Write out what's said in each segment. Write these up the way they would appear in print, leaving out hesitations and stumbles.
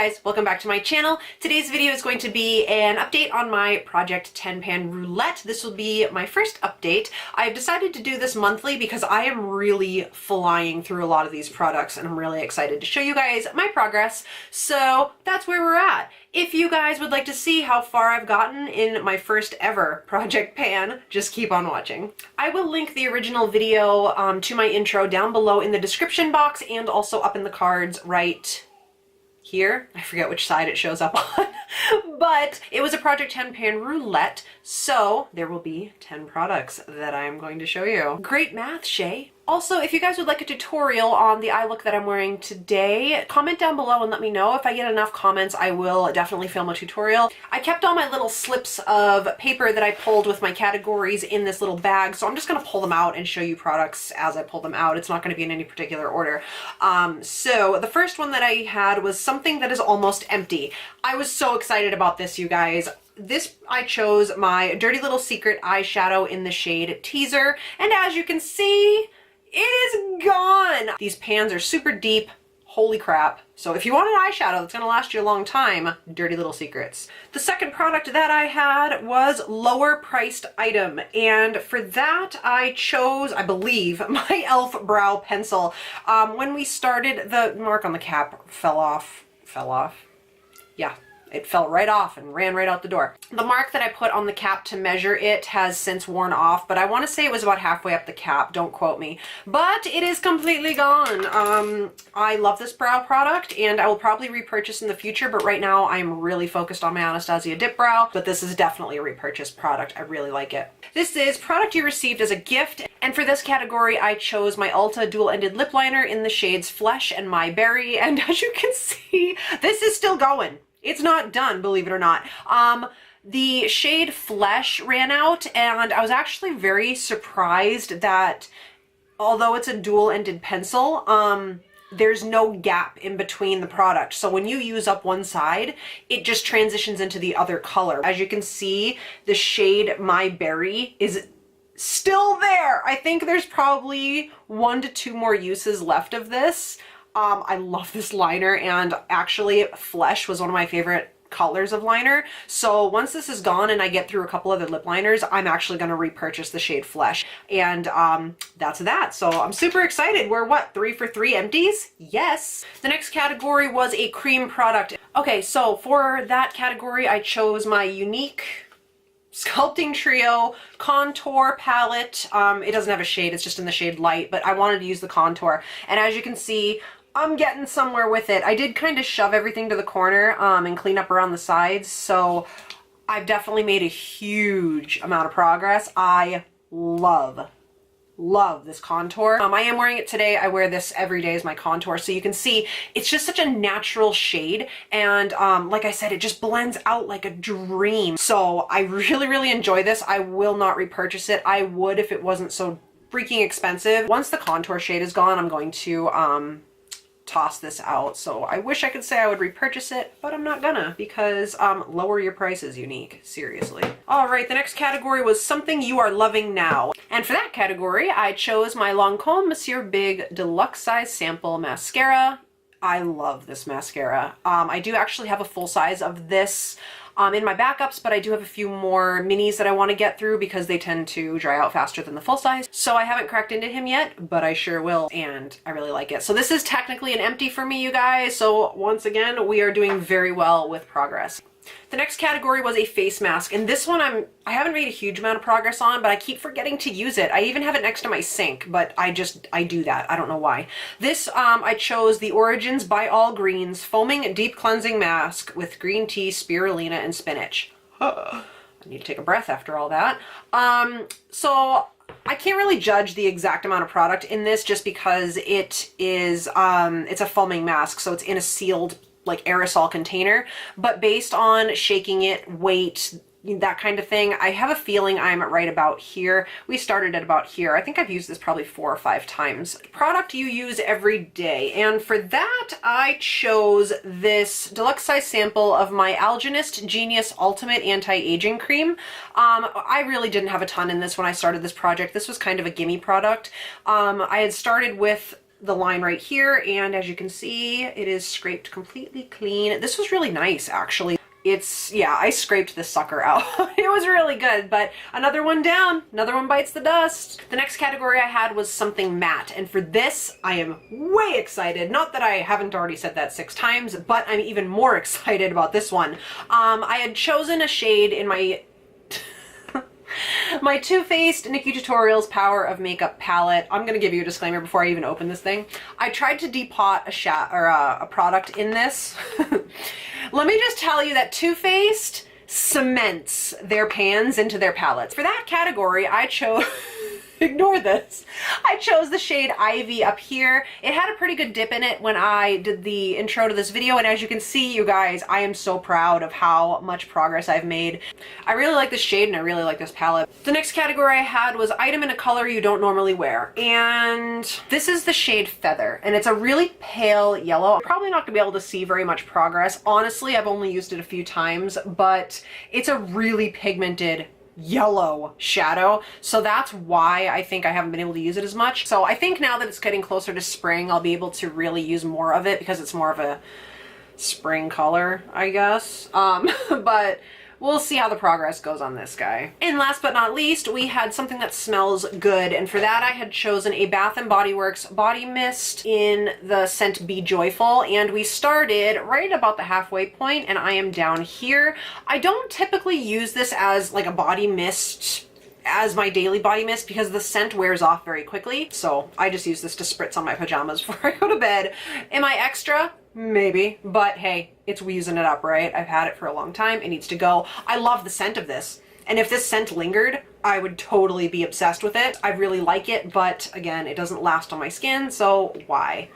guys, welcome back to my channel. Today's video is going to be an update on my Project 10 Pan Roulette. This will be my first update. I've decided to do this monthly because I am really flying through a lot of these products and I'm really excited to show you guys my progress. So that's where we're at. If you guys would like to see how far I've gotten in my first ever Project Pan, just keep on watching. I will link the original video to my intro down below in the description box and also up in the cards right here. I forget which side it shows up on, but it was a Project 10 Pan Roulette, so there will be 10 products that I'm going to show you. Great math, Shay. Also, if you guys would like a tutorial on the eye look that I'm wearing today, comment down below and let me know. If I get enough comments, I will definitely film a tutorial. I kept all my little slips of paper that I pulled with my categories in this little bag, so I'm just going to pull them out and show you products as I pull them out. It's not going to be in any particular order. So the first one that I had was something that is almost empty. I was so excited about this, you guys. I chose my Dirty Little Secret eyeshadow in the shade Teaser, and as you can see, it is gone! These pans are super deep. Holy crap. So if you want an eyeshadow that's going to last you a long time, Dirty Little Secrets. The second product that I had was lower priced item, and for that I chose, I believe, my e.l.f. brow pencil. When we started, the mark on the cap fell off. Yeah. It fell right off and ran right out the door. The mark that I put on the cap to measure it has since worn off, but I want to say it was about halfway up the cap. Don't quote me. But it is completely gone. I love this brow product and I will probably repurchase in the future, but right now I'm really focused on my Anastasia Dip Brow, but this is definitely a repurchase product. I really like it. This is product you received as a gift, and for this category I chose my Ulta dual-ended lip liner in the shades Flesh and My Berry, and as you can see, this is still going. It's not done, believe it or not. The shade Flesh ran out, and I was actually very surprised that although it's a dual-ended pencil, there's no gap in between the product. So when you use up one side, it just transitions into the other color. As you can see, the shade My Berry is still there. I think there's probably 1 to 2 more uses left of this. I love this liner, and actually Flesh was one of my favorite colors of liner. So once this is gone and I get through a couple other lip liners, I'm actually going to repurchase the shade Flesh. And that's that. So I'm super excited. We're what, 3 for 3 empties? Yes. The next category was a cream product. Okay, so for that category, I chose my Unique Sculpting Trio contour palette. It doesn't have a shade, it's just in the shade Light, but I wanted to use the contour. And as you can see, I'm getting somewhere with it. I did kind of shove everything to the corner and clean up around the sides, so I've definitely made a huge amount of progress. I love this contour. I am wearing it today. I wear this every day as my contour, so you can see it's just such a natural shade, and like I said, it just blends out like a dream. So I really enjoy this. I will not repurchase it. I would if it wasn't so freaking expensive. Once the contour shade is gone, I'm going to toss this out. So I wish I could say I would repurchase it, but I'm not gonna, because lower your prices, Unique. Seriously. All right, the next category was something you are loving now. And for that category, I chose my Lancome Monsieur Big Deluxe Size Sample Mascara. I love this mascara. I do actually have a full size of this in my backups, but I do have a few more minis that I want to get through because they tend to dry out faster than the full size. So I haven't cracked into him yet, but I sure will, and I really like it. So this is technically an empty for me, you guys. So once again, we are doing very well with progress. The next category was a face mask, and this one I haven't made a huge amount of progress on, but I keep forgetting to use it. I even have it next to my sink, but I do that. I don't know why. This, I chose the Origins by All Greens Foaming Deep Cleansing Mask with green tea, spirulina, and spinach. I need to take a breath after all that. So I can't really judge the exact amount of product in this just because it is, it's a foaming mask, so it's in a sealed like aerosol container, but based on shaking it, weight, that kind of thing, I have a feeling I'm right about here. We started at about here. I think I've used this probably 4 or 5 times. Product you use every day, and for that I chose this deluxe size sample of my Algenist Genius Ultimate Anti-Aging Cream. I really didn't have a ton in this when I started this project. This was kind of a gimme product. I had started with the line right here, and as you can see, it is scraped completely clean. This was really nice, actually. Yeah, I scraped this sucker out. It was really good, but another one down, another one bites the dust. The next category I had was something matte, and for this, I am way excited. Not that I haven't already said that 6 times, but I'm even more excited about this one. I had chosen a shade in my my Too Faced Nikkie Tutorials Power of Makeup palette. I'm gonna give you a disclaimer before I even open this thing. I tried to depot a product in this. Let me just tell you that Too Faced cements their pans into their palettes. For that category, I chose, ignore this, I chose the shade Ivy up here. It had a pretty good dip in it when I did the intro to this video, and as you can see, you guys, I am so proud of how much progress I've made. I really like this shade and I really like this palette. The next category I had was item in a color you don't normally wear, and this is the shade Feather, and it's a really pale yellow. I'm probably not gonna be able to see very much progress. Honestly, I've only used it a few times, but it's a really pigmented yellow shadow, so that's why I think I haven't been able to use it as much. So I think now that it's getting closer to spring, I'll be able to really use more of it because it's more of a spring color, I guess. But we'll see how the progress goes on this guy. And last but not least, we had something that smells good, and for that I had chosen a Bath & Body Works body mist in the scent Be Joyful, and we started right about the halfway point, and I am down here. I don't typically use this as like a body mist as my daily body mist because the scent wears off very quickly, so I just use this to spritz on my pajamas before I go to bed. Am I extra? Maybe, but hey, it's using it up, right? I've had it for a long time. It needs to go. I love the scent of this, and if this scent lingered, I would totally be obsessed with it. I really like it, but again, it doesn't last on my skin, so why?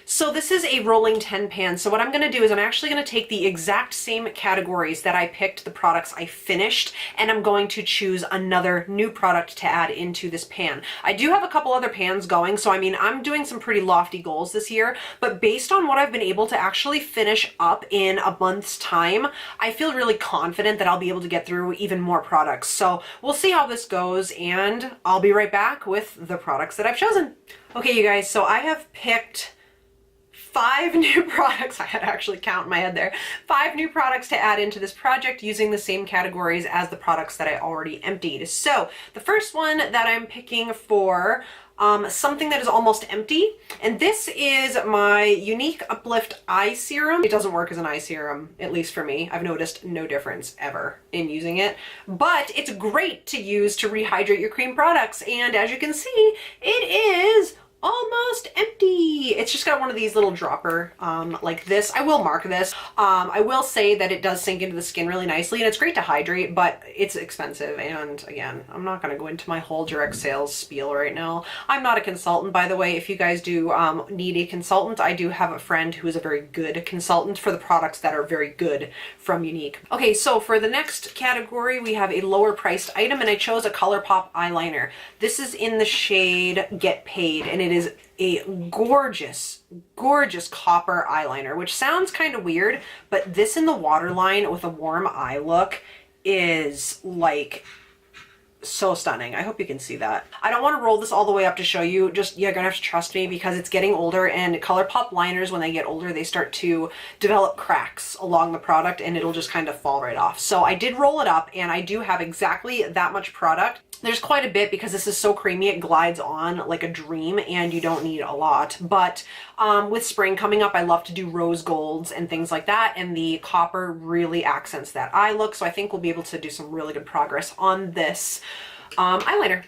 So this is a rolling 10 pan. So what I'm gonna do is I'm actually gonna take the exact same categories that I picked the products I finished, and I'm going to choose another new product to add into this pan. I do have a couple other pans going, so I mean, I'm doing some pretty lofty goals this year, but based on what I've been able to actually finish up in a month's time, I feel really confident that I'll be able to get through even more products. So we'll see how this goes, and I'll be right back with the products that I've chosen. Okay, you guys, so I have picked 5 new products. I had to actually count in my head there. 5 new products to add into this project using the same categories as the products that I already emptied. So the first one that I'm picking for something that is almost empty, and this is my Unique Uplift Eye Serum. It doesn't work as an eye serum, at least for me. I've noticed no difference ever in using it, but it's great to use to rehydrate your cream products, and as you can see, it is almost empty. It's just got one of these little dropper like this. I will mark this. I will say that it does sink into the skin really nicely, and it's great to hydrate, but it's expensive, and again, I'm not going to go into my whole direct sales spiel right now. I'm not a consultant, by the way. If you guys do need a consultant, I do have a friend who is a very good consultant for the products that are very good from Unique. Okay, so for the next category, we have a lower priced item, and I chose a ColourPop eyeliner. This is in the shade Get Paid, and it is a gorgeous, gorgeous copper eyeliner, which sounds kind of weird, but this in the waterline with a warm eye look is like so stunning. I hope you can see that. I don't want to roll this all the way up to show you, just you're gonna have to trust me because it's getting older, and ColourPop liners, when they get older, they start to develop cracks along the product and it'll just kind of fall right off. So I did roll it up, and I do have exactly that much product. There's quite a bit because this is so creamy, it glides on like a dream, and you don't need a lot. But with spring coming up, I love to do rose golds and things like that, and the copper really accents that eye look, so I think we'll be able to do some really good progress on this eyeliner.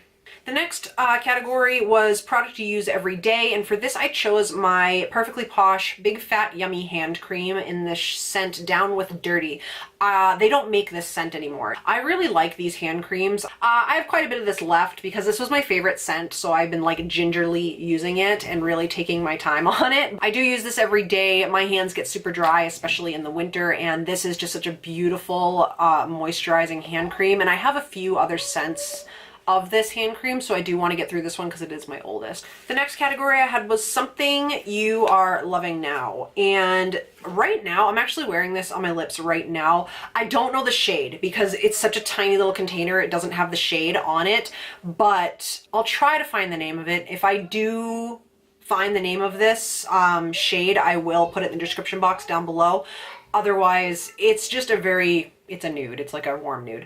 The next category was product to use every day, and for this I chose my Perfectly Posh Big Fat Yummy Hand Cream in the scent Down with Dirty. They don't make this scent anymore. I really like these hand creams. I have quite a bit of this left because this was my favorite scent, so I've been like gingerly using it and really taking my time on it. I do use this every day. My hands get super dry, especially in the winter, and this is just such a beautiful moisturizing hand cream, and I have a few other scents of this hand cream, so I do want to get through this one because it is my oldest. The next category I had was something you are loving now, and right now I'm actually wearing this on my lips right now. I don't know the shade because it's such a tiny little container, it doesn't have the shade on it, but I'll try to find the name of it. If I do find the name of this shade, I will put it in the description box down below. Otherwise, it's just it's a nude. It's like a warm nude.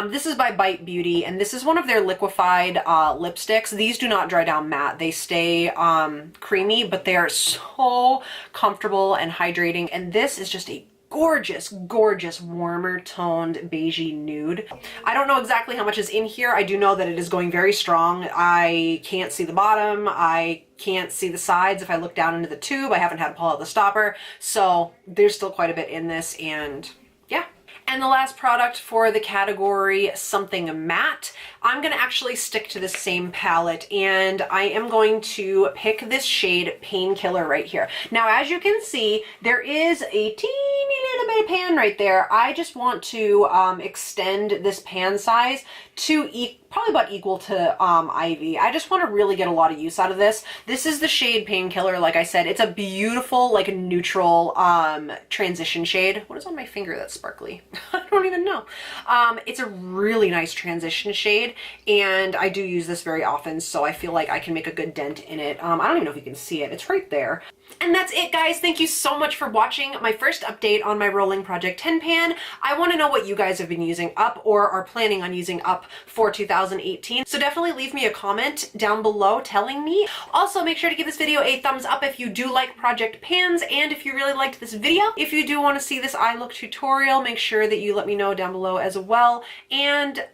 This is by Bite Beauty, and this is one of their liquefied lipsticks. These do not dry down matte. They stay creamy, but they are so comfortable and hydrating. And this is just a gorgeous, gorgeous, warmer toned beigey nude. I don't know exactly how much is in here. I do know that it is going very strong. I can't see the bottom. I can't see the sides if I look down into the tube. I haven't had to pull out the stopper. So there's still quite a bit in this, and yeah. And the last product for the category, something matte, I'm gonna actually stick to the same palette, and I am going to pick this shade Painkiller right here. Now, as you can see, there is a teeny little bit of pan right there. I just want to extend this pan size to probably about equal to Ivy. I just want to really get a lot of use out of this. This is the shade Painkiller. Like I said, it's a beautiful, like, neutral transition shade. What is on my finger that's sparkly? I don't even know. It's a really nice transition shade, and I do use this very often, so I feel like I can make a good dent in it. I don't even know if you can see it. It's right there. And that's it, guys. Thank you so much for watching my first update on my rolling Project 10 pan. I want to know what you guys have been using up or are planning on using up for 2018. So definitely leave me a comment down below telling me. Also, make sure to give this video a thumbs up if you do like project pans, and if you really liked this video. If you do want to see this eye look tutorial, make sure that you let me know down below as well. And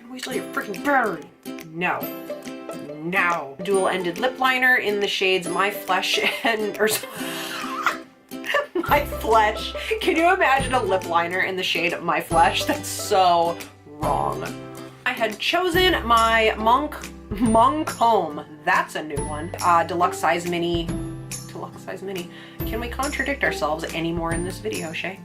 waste all your freaking battery. No. No. Dual-ended lip liner in the shades My Flesh and... My Flesh. Can you imagine a lip liner in the shade My Flesh? That's so wrong. I had chosen my Monk Home. That's a new one. Deluxe size mini. Deluxe size mini. Can we contradict ourselves anymore in this video, Shay?